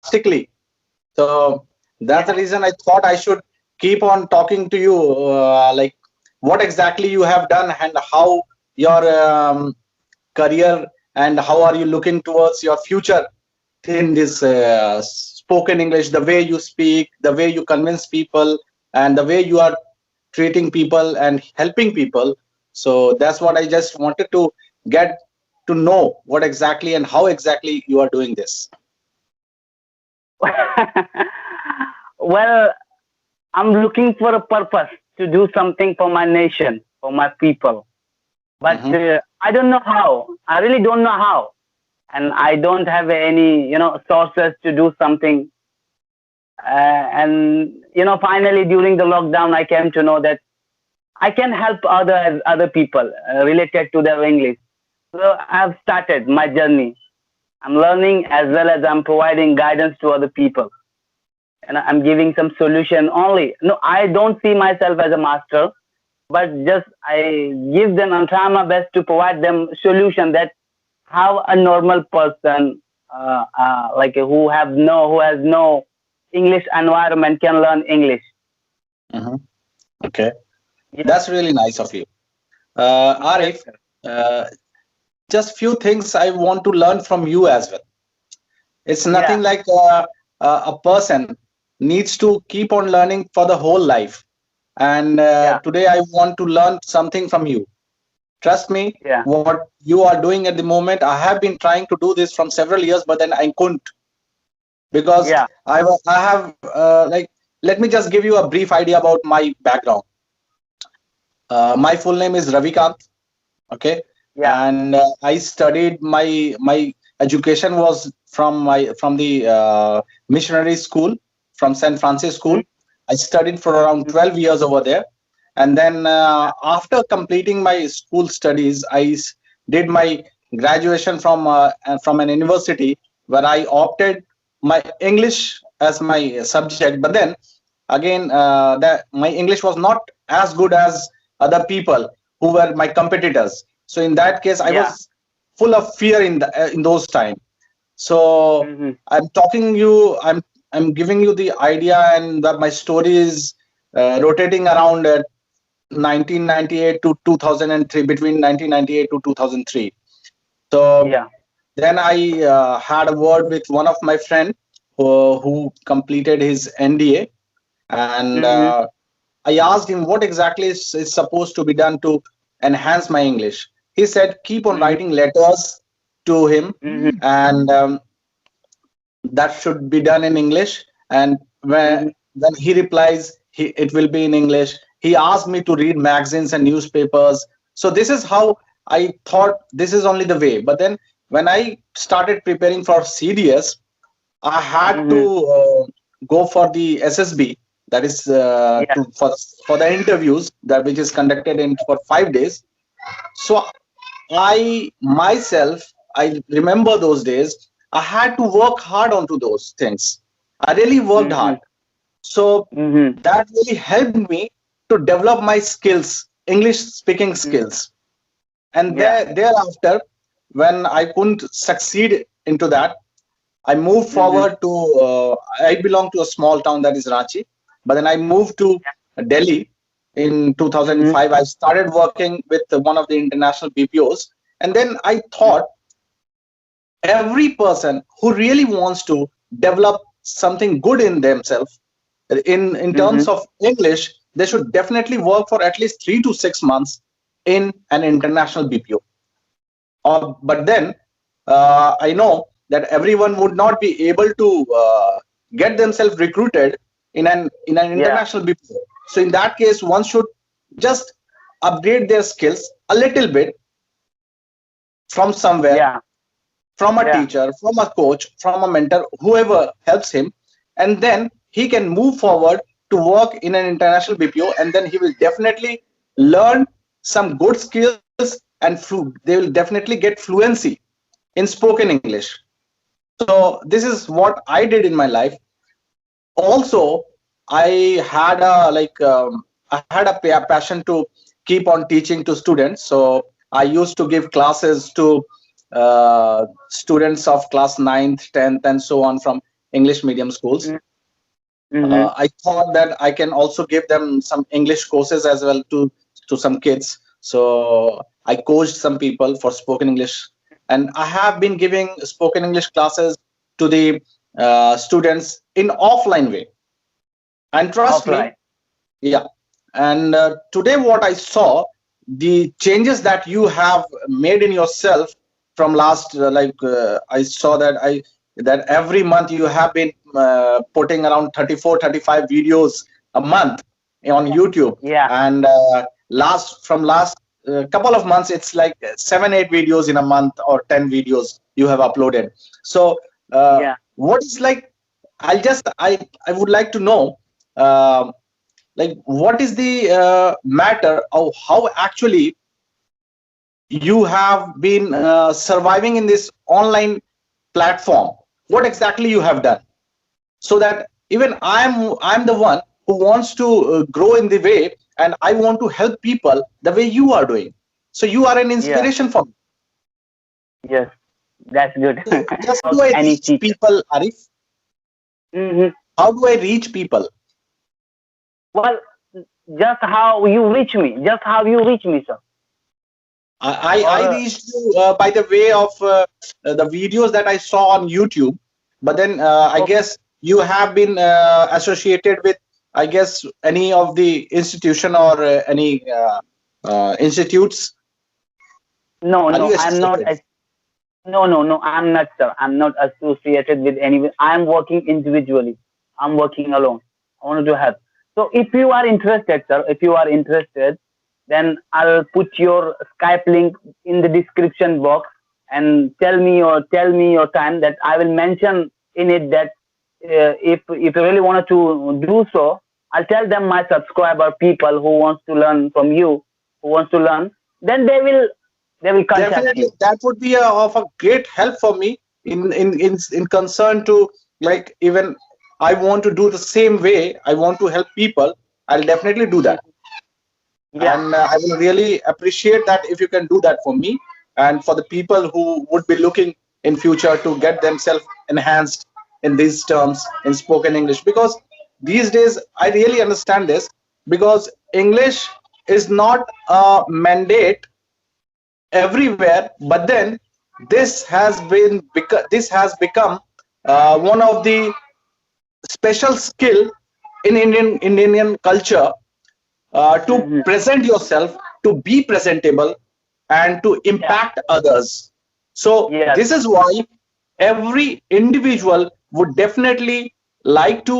drastically. So that's the Yeah. reason I thought I should keep on talking to you, like what exactly you have done and how your career and how are you looking towards your future in this spoken English, the way you speak, the way you convince people, and the way you are treating people and helping people. So that's what I just wanted to get to know what exactly and how exactly you are doing this. Well, I'm looking for a purpose to do something for my nation, for my people. But Hmm. I don't know how. I really don't know how. And I don't have any, sources to do something. And, finally during the lockdown, I came to know that I can help other people related to their English. So I've started my journey. I'm learning as well as I'm providing guidance to other people. And I'm giving some solution only. No, I don't see myself as a master, but just I give them, I'm trying my best to provide them solution that how a normal person, like who has no English environment can learn English. Hmm. Okay, Yes, that's really nice of you. yes, Arif, sir. uh, just few things I want to learn from you as well. It's nothing Yeah, like a person needs to keep on learning for the whole life. And yeah, today I want to learn something from you. Trust me, yeah, what you are doing at the moment, I have been trying to do this from several years, but then I couldn't because yeah, I have like, let me just give you a brief idea about my background. My full name is Ravikant. Okay, yeah. and I studied my education was from the missionary school from St. Francis Mm-hmm, School. I studied for around 12 years over there, and then after completing my school studies did my graduation from an university where I opted my English as my subject. But then again, that my English was not as good as other people who were my competitors. So in that case, I yeah. was full of fear in those times. So Mm-hmm, I'm talking you, I'm giving you the idea, and that my story is rotating around 1998 to 2003, between 1998 to 2003. So yeah. then I had a word with one of my friend who completed his NDA, and Mm-hmm, I asked him what exactly is supposed to be done to enhance my English. He said, keep on mm-hmm, writing letters to him, mm-hmm, and that should be done in English. And mm-hmm. when he replies, it will be in English. He asked me to read magazines and newspapers. So this is how I thought this is only the way. But then when I started preparing for CDS, I had to Mm-hmm. go for the SSB, that is Yeah, for the interviews that which is conducted in for 5 days. So I myself, I remember those days. I had to work hard onto those things. I really worked mm-hmm, hard. So mm-hmm, that really helped me to develop my skills, English speaking mm-hmm. skills. And Yeah. thereafter, when I couldn't succeed into that, I moved Mm-hmm. forward to, I belong to a small town that is Ranchi, but then I moved to Delhi in Mm-hmm. 2005. I started working with one of the international BPOs. And then I thought every person who really wants to develop something good in themselves, in Mm-hmm. terms of English, they should definitely work for at least 3 to 6 months in an international BPO. But then I know that everyone would not be able to get themselves recruited in an Yeah. international BPO. So in that case, one should just upgrade their skills a little bit from somewhere, Yeah. from a Yeah. teacher, from a coach, from a mentor, whoever helps him, and then he can move forward to work in an international BPO, and then he will definitely learn some good skills, and they will definitely get fluency in spoken English. So this is what I did in my life. Also, I had a passion to keep on teaching to students. So I used to give classes to students of class ninth, 10th, and so on from English medium schools. Mm-hmm. I thought that I can also give them some English courses as well to some kids. So I coached some people for spoken English, and I have been giving spoken English classes to the students in offline way. And trust me, Offline. yeah. And today, what I saw, the changes that you have made in yourself from last, I saw that every month you have been putting around 34, 35 videos a month on YouTube, Yeah. and last couple of months, it's like 7, 8 videos in a month or 10 videos you have uploaded. So, Yeah. what is like? I would like to know. Like what is the matter of how actually you have been surviving in this online platform, what exactly you have done, so that even I'm the one who wants to grow in the way, and I want to help people the way you are doing. So you are an Yeah. inspiration for me. Yes. That's good. So just how Of do I any reach teacher. people, Arif? Mm-hmm. How do I reach people? Well, just how you reach me. Just how you reach me, sir. I Or reached you by the way of the videos that I saw on YouTube, but then I okay. guess you have been associated with, I guess, any of the institution or any institutes. No, Are no, you I'm not. associated? No, no, no, I'm not, sir. I'm not associated with anyone. I'm working individually. I'm working alone. I want to help. So if you are interested, sir, if you are interested, then I'll put your Skype link in the description box and tell me your time that I will mention in it that if you really wanted to do so, I'll tell them my subscriber people who wants to learn from you, who wants to learn, then they will contact Definitely, you. that would be of a great help for me in concern to, like, even I want to do the same way. I want to help people. I'll definitely do that. Mhm. Yeah. And I will really appreciate that if you can do that for me and for the people who would be looking in future to get themselves enhanced in these terms in spoken English, because these days I really understand this, because English is not a mandate everywhere, but then this has become one of the special skill in Indian culture, to Hmm. present yourself, to be presentable, and to Yeah. impact others. So Yes. this is why every individual would definitely like to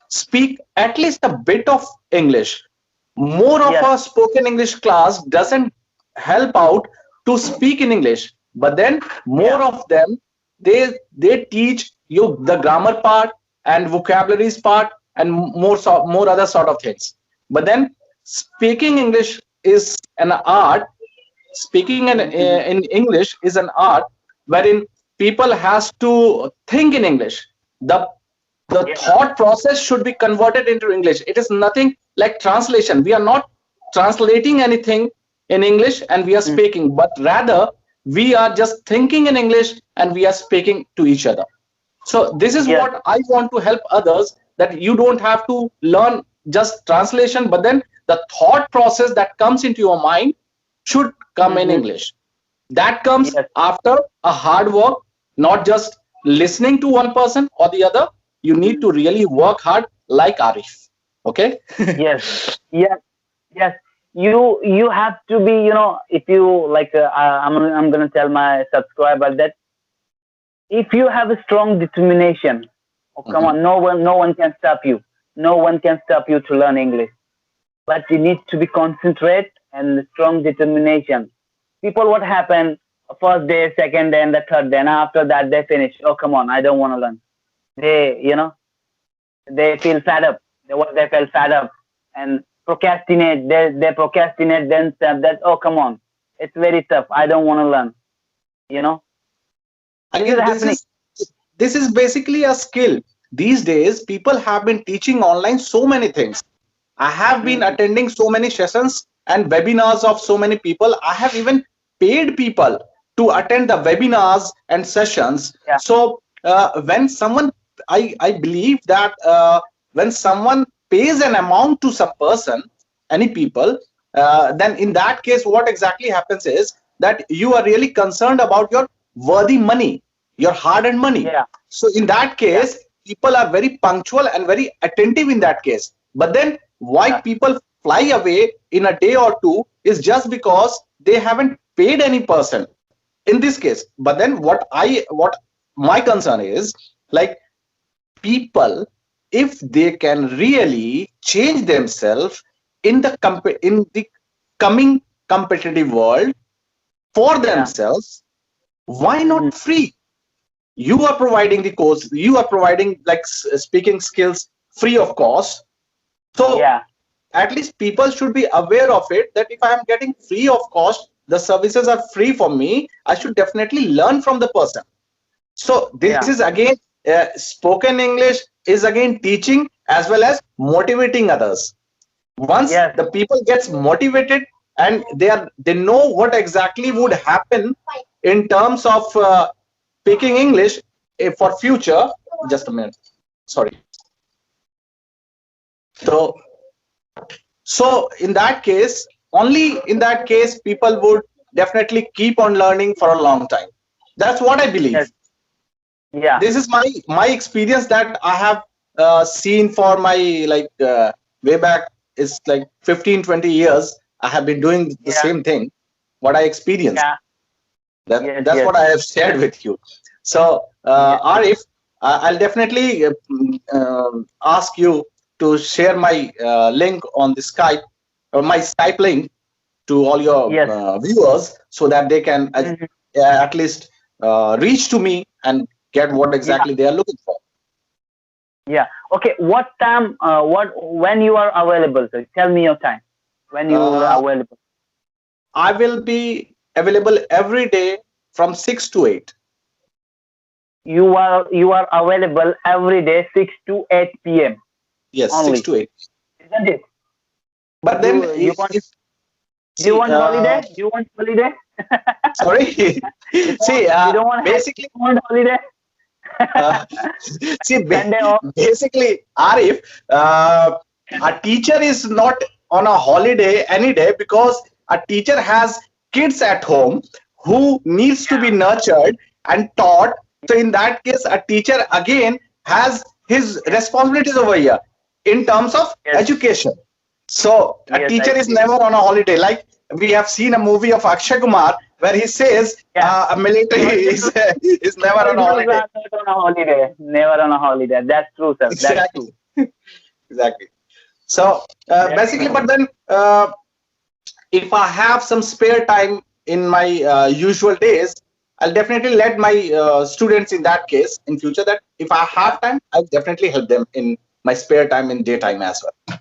speak at least a bit of English. More of Yes. a spoken English class doesn't help out to speak in English, but then more Yeah. of them, they teach you the grammar part and vocabularies part and more other sort of things. But then speaking English is an art. Speaking Hmm. in English is an art wherein people has to think in English. The Yeah. thought process should be converted into English. It is nothing like translation. We are not translating anything in English and we are Mm. speaking, but rather we are just thinking in English and we are speaking to each other. So this is Yes. what I want to help others, that you don't have to learn just translation, but then the thought process that comes into your mind should come in Hmm. English. That comes Yes. after a hard work, not just listening to one person or the other. You need Mm. to really work hard like Arif. Okay. Yes. Yes. Yes. You have to be. If you like, I'm gonna tell my subscriber that if you have a strong determination, oh come Mhm. on, no one can stop you. No one can stop you to learn English. But you need to be concentrate and strong determination. People, what happened? First day, second day, and the third day, and after that they finish. Oh come on, I don't want to learn. They feel fed up. They felt fed up and procrastinate. They procrastinate themselves. That, oh come on, it's very tough. I don't want to learn. You know I this is guess happening. this is basically a skill. These days, people have been teaching online so many things. I have been Mhm. attending so many sessions and webinars of so many people. I have even paid people to attend the webinars and sessions. Yeah. So when someone I believe that when someone pays an amount to some person, any people, then in that case, what exactly happens is that you are really concerned about your worthy money, your hard-earned money. Yeah. So in that Yeah. case, people are very punctual and very attentive in that case. But then why Yeah. people fly away in a day or two is just because they haven't paid any person in this case. But then what my concern is, like, people, if they can really change themselves in the coming competitive world for Yeah. themselves, why Mhm. not free? You are providing the course, you are providing like speaking skills free of cost. So Yeah. at least people should be aware of it, that if I am getting free of cost, the services are free for me, I should definitely learn from the person. So this Yeah. is again, spoken English is again teaching as well as motivating others. Once Yes. the people gets motivated and they know what exactly would happen in terms of speaking English, for future. Just a minute, sorry. So so in that case, only in that case, people would definitely keep on learning for a long time. That's what I believe. Yes. Yeah. This is my experience that I have seen for my, like, way back is like 15-20 years. I have been doing the Yeah. same thing, what I experienced. Yeah. Yes. That's Yes. what I have shared with you. So Yes. Arif, I'll definitely ask you to share my link on the Skype, or my Skype link, to all your Yes. viewers, so that they can Mhm. at least reach to me and get what Yeah. exactly they are looking for. Yeah. Okay. What time? What when you are available? Sir? Tell me your time when you are Uh, available. I will be available every day from 6 to 8. You are available every day 6 to 8 p.m. Yes, 6 only, to 8. isn't it? But then, You want if do you see, want holiday? Do you want holiday? sorry, You don't see, you don't want you basically, don't want holiday? uh, see, Sunday off. basically, Arif, a teacher is not on a holiday any day, because a teacher has kids at home who needs to be Yeah. nurtured and taught. So in that case, a teacher again has his responsibilities over here in terms of Yes. education. So a Yes, I teacher is agree. never on a holiday. Like, we have seen a movie of Akshay Kumar where he says Yeah. a military Soldiers, is never on a soldiers holiday. are not on a holiday. Never on a holiday. That's true, sir. That's Exactly, true. exactly. So basically, but Definitely. then if I have some spare time in my usual days, I'll definitely let my students in that case in future, that if I Yeah. have time, I'll definitely help them in my spare time in daytime as well.